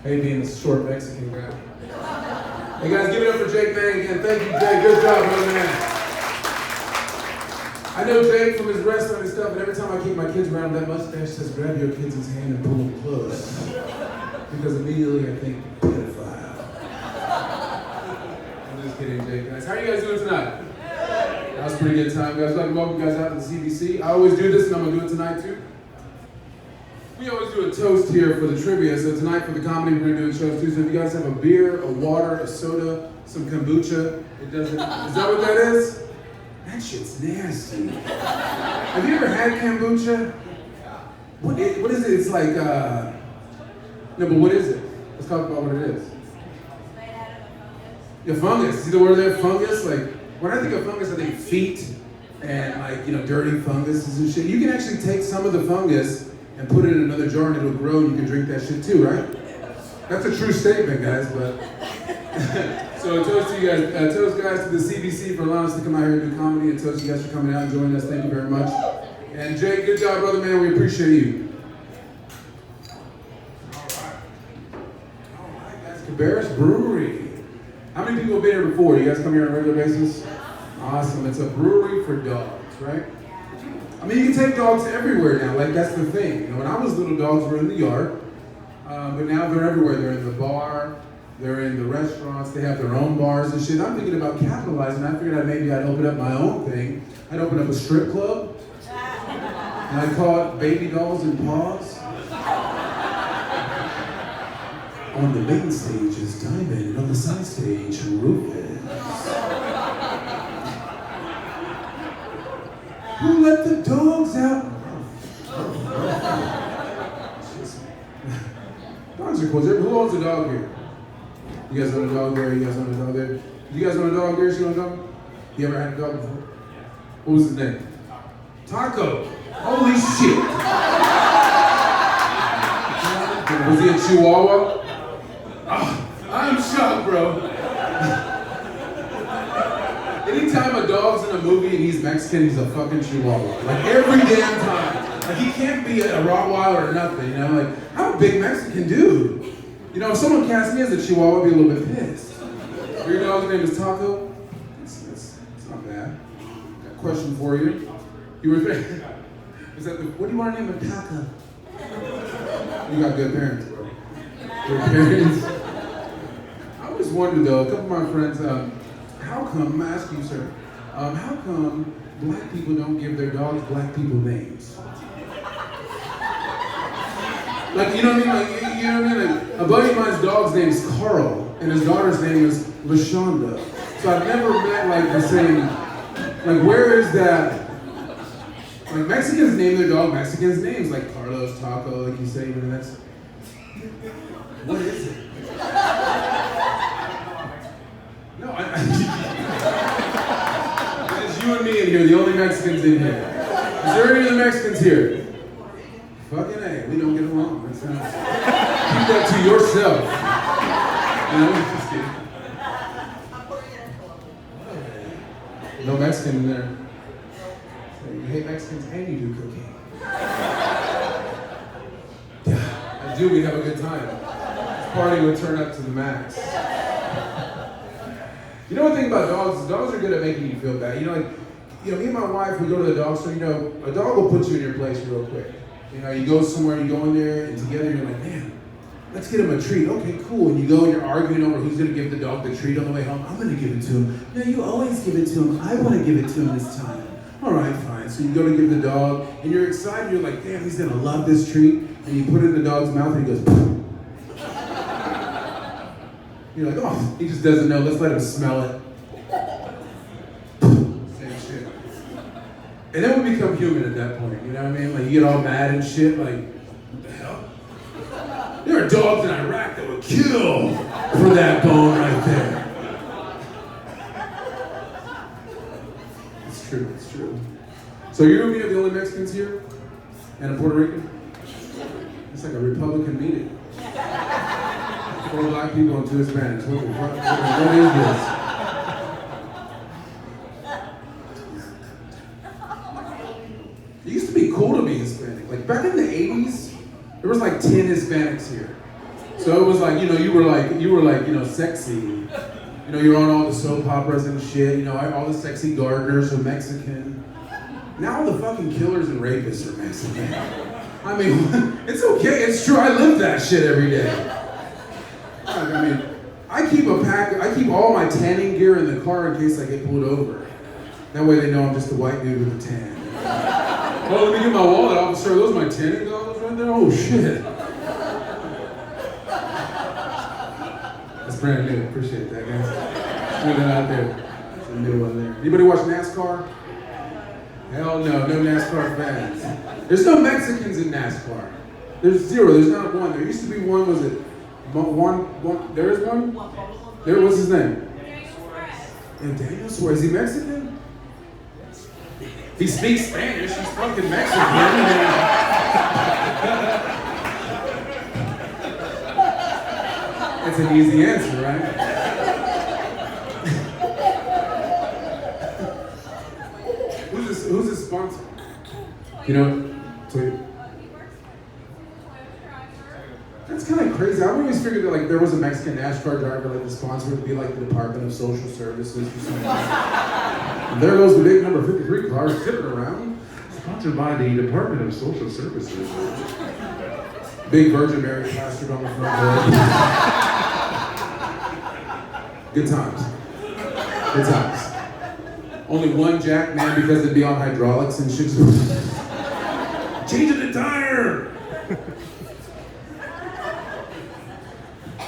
Hey, being a short Mexican guy. Hey guys, give it up for Jake Mang again. Thank you, Jake. Good job, brother man. I know Jake from his wrestling and stuff, and every time I keep my kids around, that mustache says grab your kids' hand and pull them close. Because immediately I think, pedophile. I'm just kidding, Jake. Guys, how are you guys doing tonight? That was a pretty good time, guys. I'd like to welcome you guys out to the CBC. I always do this, and I'm going to do it tonight, too. We always do a toast here for the trivia, so tonight for the comedy, we're going to do a toast, too. So if you guys have a beer, a water, a soda, some kombucha, it doesn't... Is that what that is? That shit's nasty. Have you ever had kombucha? What is it? It's like, no, but what is it? Let's talk about what it is. It's made out of a fungus. Yeah, fungus. See the word there, fungus? Like, when I think of fungus, I think feet and like, dirty funguses and shit. You can actually take some of the fungus and put it in another jar and it'll grow and you can drink that shit too, right? That's a true statement, guys, but... So a toast to you guys, toast guys to the CBC for allowing us to come out here and do comedy, and toast you guys for coming out and joining us. Thank you very much. And Jake, good job, brother man. We appreciate you. All right, guys. Cabarrus Brewery. How many people have been here before? You guys come here on a regular basis? Awesome. It's a brewery for dogs, right? I mean, you can take dogs everywhere now. Like, that's the thing. When I was little, dogs were in the yard, but now they're everywhere. They're in the bar. They're in the restaurants, they have their own bars and shit. I'm thinking about capitalizing. I figured maybe I'd open up my own thing. I'd open up a strip club, and I'd call it Baby Dolls and Paws. On the main stage is Diamond, and on the side stage, Rufus. Who let the dogs out? Dogs are cool. Who owns a dog here? You guys own a dog there? You guys own a dog there? You guys own a dog there? You own a dog? You ever had a dog before? What was his name? Taco. Holy shit. Was he a Chihuahua? Oh, I'm shocked, bro. Anytime a dog's in a movie and he's Mexican, he's a fucking Chihuahua. Like every damn time. Like he can't be a Rottweiler or nothing, Like, I'm a big Mexican dude. If someone cast me as a Chihuahua, I'd be a little bit pissed. Your dog's name is Taco? It's not bad. Got a question for you. You were thinking, what do you want to name a Taco? You got good parents, bro. Good parents. I always wondered though, a couple of my friends, how come, I'm going to ask you, sir, how come black people don't give their dogs black people names? Like, you know what I mean? Like, a buddy of mine's dog's name is Carl, and his daughter's name is LaShonda. So I've never met, like, the same, like, where is that? Like, Mexicans name their dog Mexicans names, like Carlos, Taco, like you say, that's, what is it? No, it's you and me in here, the only Mexicans in here. Is there any other Mexicans here? Fucking A, we don't get along. Keep that to yourself. Just kidding. No Mexican in there. So you hate Mexicans and you do cocaine. Yeah, I do, we have a good time. This party would turn up to the max. You know one thing about dogs is dogs are good at making you feel bad. Me and my wife, we go to the dog store, a dog will put you in your place real quick. You go somewhere, you go in there, and together you're like, man, let's get him a treat. Okay, cool. And you go and you're arguing over who's going to give the dog the treat on the way home. I'm going to give it to him. No, you always give it to him. I want to give it to him this time. All right, fine. So you go to give the dog, and you're excited. You're like, damn, he's going to love this treat. And you put it in the dog's mouth, and he goes, poof. You're like, oh, he just doesn't know. Let's let him smell it. Same shit. And then we become human at that point, you know what I mean? Like, you get all mad and shit, like, what the hell? There are dogs in Iraq that would kill for that bone right there. It's true. So you and me are the only Mexicans here? And a Puerto Rican? It's like a Republican meeting. 4 black people and 2 Hispanics. What the fuck? What is this? It used to be cool to be Hispanic. Like back in the 80s, there was like 10 Hispanics here. So it was like, you were like, sexy. You're on all the soap operas and shit. All the sexy gardeners are Mexican. Now all the fucking killers and rapists are Mexican. I mean, it's okay. It's true. I live that shit every day. I mean, I keep all my tanning gear in the car in case I get pulled over. That way they know I'm just a white dude with a tan. Oh, let me get my wallet, officer. Are those my tanning goggles right there? Oh shit. That's brand new. Appreciate that, guys. Put that out there. It's a new one there. Anybody watch NASCAR? Hell no, no NASCAR fans. There's no Mexicans in NASCAR. There's zero. There's not one. There used to be one. Was it one? There is one. There. What's his name? Daniel Suarez. Is he Mexican? He speaks Spanish. He's fucking Mexican. It's an easy answer, right? Who's his sponsor? Tweet. That's kind of crazy. I always figured that like there was a Mexican NASCAR driver, like the sponsor would be like the Department of Social Services or something. And there goes the big number 53 car zipping around, sponsored by the Department of Social Services. Big Virgin Mary plastered on the front door. Good times. Good times. Only one jack man because it'd be on hydraulics and shit. Changing the tire!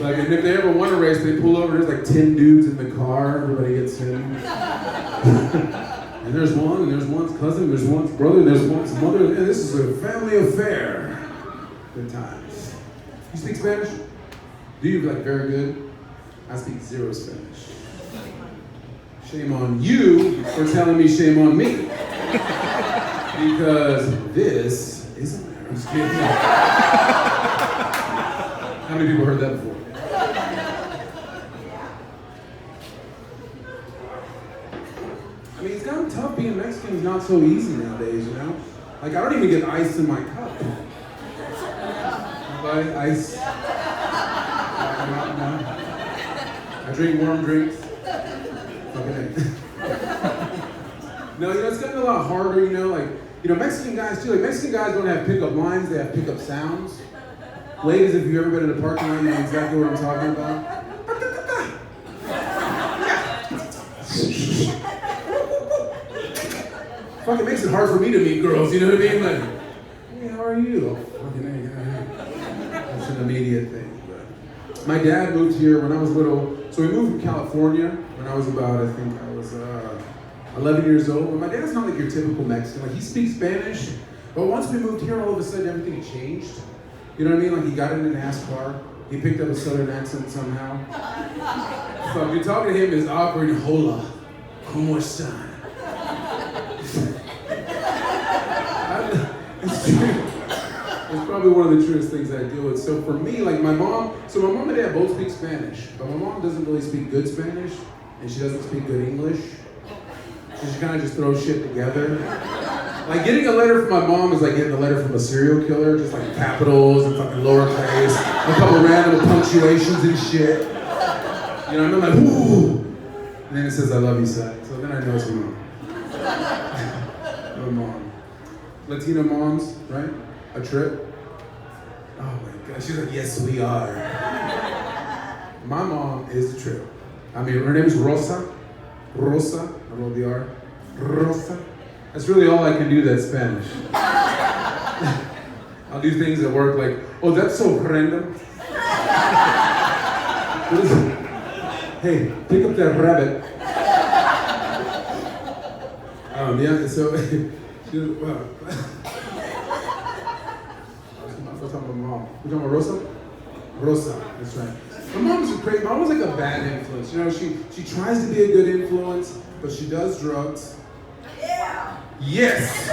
Like, and if they ever won a race, they pull over, there's like 10 dudes in the car, everybody gets in. And there's one's cousin, there's one's brother, there's one's mother, and this is a family affair. Good times. You speak Spanish? Do you? Like, very good? I speak zero Spanish. Shame on you for telling me shame on me. Because this is America. I'm just kidding. How many people heard that before? I mean, it's gotten tough being Mexican. It's not so easy nowadays, Like, I don't even get ice in my cup. Buy ice. I drink warm drinks. Okay. No, it's gotten a lot harder, Mexican guys too. Like, Mexican guys don't have pickup lines, they have pickup sounds. Ladies, if you've ever been in a parking lot, you know exactly what I'm talking about. Fucking makes it hard for me to meet girls, you know what I mean? Like, hey, how are you? Fucking hey, that's an immediate thing. But my dad moved here when I was little. So we moved from California when I was about, 11 years old. And my dad's not like your typical Mexican. Like, he speaks Spanish, but once we moved here, all of a sudden everything changed. You know what I mean? Like, he got into NASCAR. He picked up a southern accent somehow. So if you're talking to him, it's awkward. Hola, ¿cómo están? It's probably one of the truest things I deal with. So for me, like my mom and dad both speak Spanish, but my mom doesn't really speak good Spanish, and she doesn't speak good English. So she kind of just throws shit together. Like, getting a letter from my mom is like getting a letter from a serial killer, just like capitals and fucking lowercase, a couple random punctuations and shit. I'm like, ooh. And then it says, I love you, son. So then I know it's my mom. My mom. Latino moms, right? A trip? Oh my God. She's like, yes, we are. My mom is a trip. I mean, her name is Rosa. Rosa. I rolled the R. Rosa. That's really all I can do that's Spanish. I'll do things at work like, oh, that's so random. What is it? Hey, pick up that rabbit. Yeah, so, she was, well. I'm talking about my mom. We're talking about Rosa? Rosa, that's right. My mom was like a bad influence. She tries to be a good influence, but she does drugs. Yeah. Yes!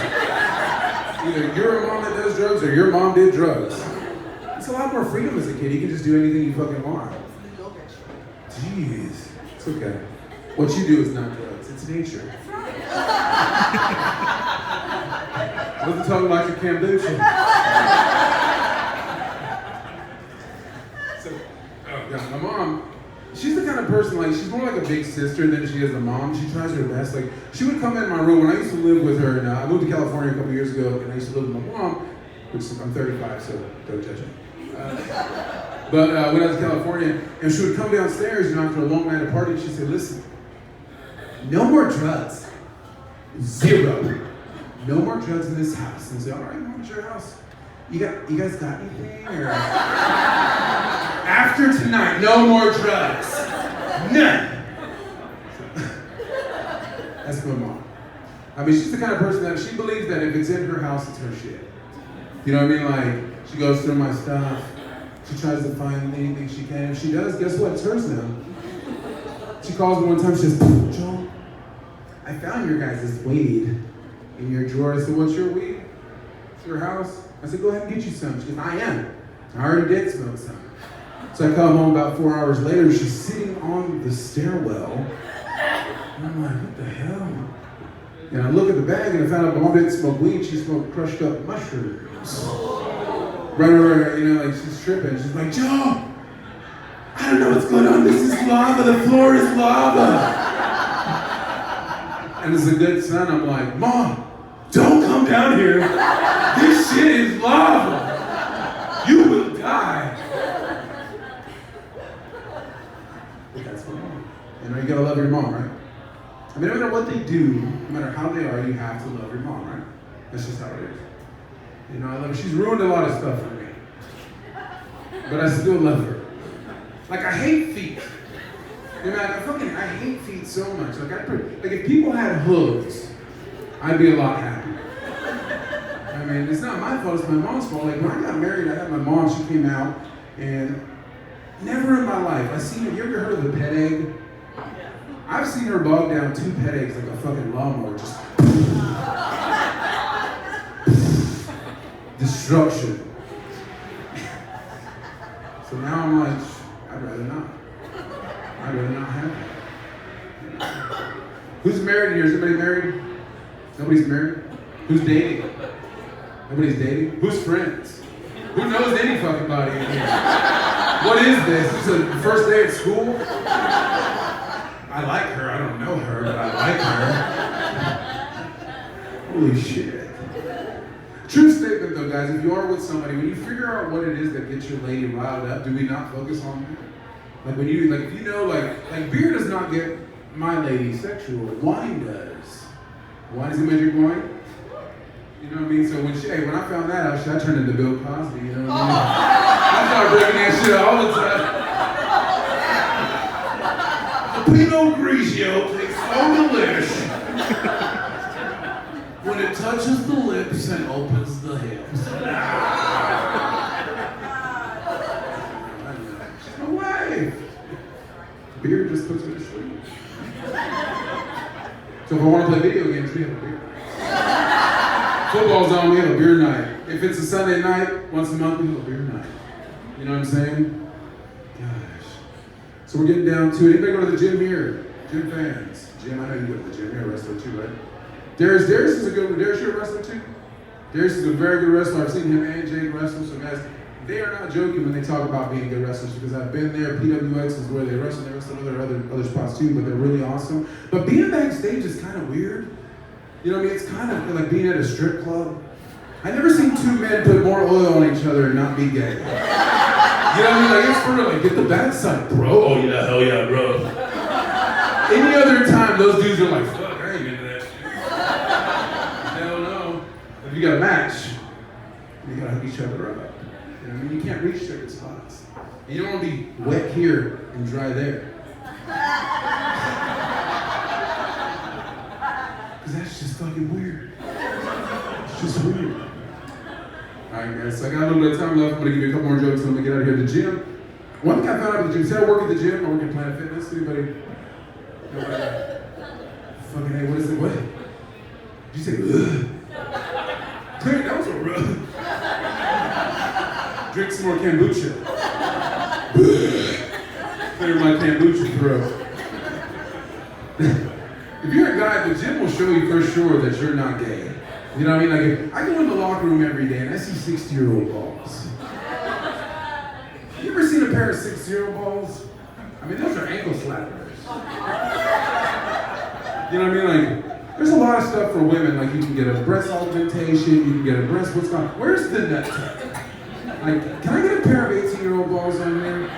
Either you're a mom that does drugs or your mom did drugs. It's a lot more freedom as a kid. You can just do anything you fucking want. Jeez. It's okay. What you do is not drugs. It's nature. Wasn't talking about your kombucha. So of person, like, she's more like a big sister than she is a mom. She tries her best. Like, she would come in my room when I used to live with her, and I moved to California a couple years ago, and I used to live with my mom, which I'm 35, so don't judge me. But when I was in California, and she would come downstairs, after a long night of partying, she'd say, listen, no more drugs. 0. No more drugs in this house. And I say, all right, Mom, it's your house. You guys got anything? Or after tonight, no more drugs. None. That's my mom. I mean, she's the kind of person that she believes that if it's in her house, it's her shit. You know what I mean? Like, she goes through my stuff. She tries to find anything she can. If she does, guess what? It's hers now. She calls me one time, she says, Joe, I found your guys' weed in your drawer. I said, what's your weed? It's your house? I said, go ahead and get you some. She goes, I am. I already did smoke some. So I come home about 4 hours later, she's sitting on the stairwell. And I'm like, what the hell? And I look at the bag and I found out my mom didn't smoke weed, she smoked crushed up mushrooms. Right over her, like she's tripping. She's like, Joe, I don't know what's going on. This is lava, the floor is lava. And as a good son, I'm like, Mom, don't come down here. This shit is lava. You will die. But that's my mom. You gotta love your mom, right? I mean, no matter what they do, no matter how they are, you have to love your mom, right? That's just how it is. I love her. She's ruined a lot of stuff for me. But I still love her. Like, I hate feet. I hate feet so much. Like if people had hooves, I'd be a lot happier. I mean, it's not my fault, it's my mom's fault. Like, when I got married, I had my mom, she came out, and never in my life, you ever heard of the pet egg? I've seen her bog down 2 pet eggs like a fucking lawnmower, just destruction. So now I'm like, I'd rather not. I'd rather not have that. Who's married here? Is anybody married? Nobody's married? Who's dating? Nobody's dating? Who's friends? Who knows any fucking body in here? What is this? Is this the first day at school? I like her. I don't know her, but I like her. Holy shit. True statement though, guys. If you are with somebody, when you figure out what it is that gets your lady riled up, do we not focus on that? Like if you know, like beer does not get my lady sexual. Wine does. Wine is a magic wine. You know what I mean? So when I found that out, I turned into Bill Cosby. You know what I mean? I started breaking that shit all the time. Pinot Grigio tastes so delicious when it touches the lips and opens the hips. She's my wife. Beer just puts her to sleep. So if I want to play video games, we have a beer night. Football's on, we have a beer night. If it's a Sunday night, once a month, we have a beer night. You know what I'm saying? Gosh. So we're getting down to it. Anybody go to the gym here? Gym fans. Jim, I know you go to the gym. You're a wrestler too, right? Darius is a good one. Darius, you're a wrestler too? Darius is a very good wrestler. I've seen him and Jade wrestle. So guys, they are not joking when they talk about being good wrestlers because I've been there. PWX is where they wrestle. They wrestle other spots too, but they're really awesome. But being backstage is kind of weird. You know what I mean? It's kind of like being at a strip club. I've never seen 2 men put more oil on each other and not be gay. You know what I mean? Like, it's for real. Like, get the backside, bro. Oh, yeah, hell yeah, bro. Any other time, those dudes are like, fuck, I ain't into that shit. Hell no. If you got a match, you gotta hook each other up. You know what I mean? You can't reach certain spots. And you don't want to be wet here and dry there. Because that's just fucking weird. It's just weird. Alright guys, so I got a little bit of time left. I'm gonna give you a couple more jokes and I'm gonna get out of here. The gym. One thing I found out at the gym, see I work at the gym, I work at Planet Fitness. Anybody? Nobody? Fucking hey, what is it? What? Did you say ugh? Clear, that was a rough. Drink some more kombucha. Clear my kombucha throat. If you're a guy, the gym will show you for sure that you're not gay. You know what I mean? Like, I go in the locker room every day and I see 60-year-old balls. You ever seen a pair of 60-year-old balls? I I mean, those are ankle slappers. You know what I mean? Like, there's a lot of stuff for women. Like, you can get a breast augmentation, you can get a breast, what's going on? Where's the nut tech? Like, can I get a pair of 18-year-old balls on there?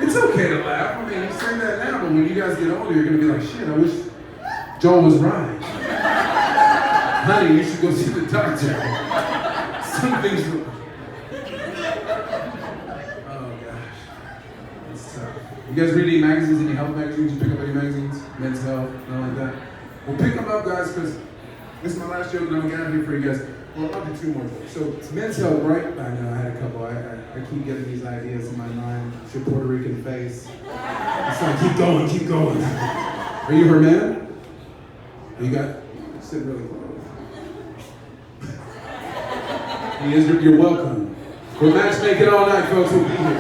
It's okay to laugh. I mean, you say that now, but when you guys get older, you're gonna be like, shit, I wish Joel was right. Honey, you should go see the doctor. Something's wrong. Oh gosh, it's tough. You guys read any magazines, any health magazines? You pick up any magazines? Men's Health, nothing like that? Well, pick them up, guys, because this is my last joke, and I'm gonna get out of here for you guys. Well, I'll do two more jokes. So, it's Men's Health, right? I know, I had a couple. I keep getting these ideas in my mind. It's your Puerto Rican face. It's like, keep going, keep going. Are you her man? You got, sit really close. He is, you're welcome. We're matchmaking all night, folks. We'll be here.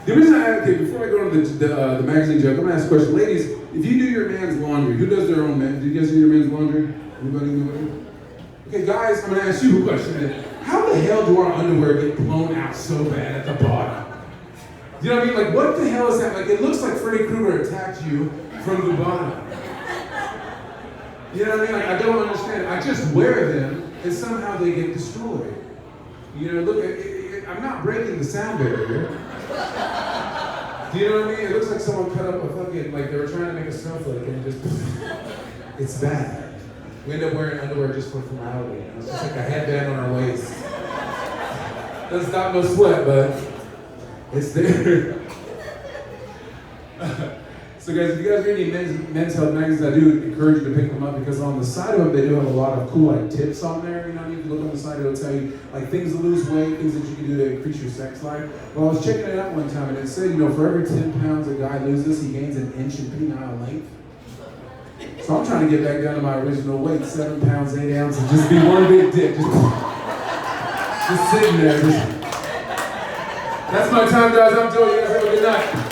The reason I ask, okay, before I go to the magazine joke, I'm gonna ask a question. Ladies, if you do your man's laundry, who does their own man? Do you guys do your man's laundry? Anybody? Okay, guys, I'm gonna ask you a question. How the hell do our underwear get blown out so bad at the bottom? You know what I mean? Like, what the hell is that? Like, it looks like Freddy Krueger attacked you from the bottom. You know what I mean? Like, I don't understand. I just wear them, and somehow they get destroyed. You know, look, I'm not breaking the sound barrier. Do you know what I mean? It looks like someone cut up a fucking, like they were trying to make a snowflake, and it just, it's bad. We end up wearing underwear just for formality. It's just like a headband on our waist. Doesn't stop no sweat, but it's there. So guys, if you guys read any men's health magazines, I do encourage you to pick them up because on the side of them, they do have a lot of cool like tips on there. You know, you can look on the side, it'll tell you like things to lose weight, things that you can do to increase your sex life. Well, I was checking it out one time and it said, you know, for every 10 pounds a guy loses, he gains an inch in penile length. So I'm trying to get back down to my original weight, 7 pounds, 8 ounces, just be one big dick. Just sitting there. That's my time, guys. I'm Joe. You guys have a good night.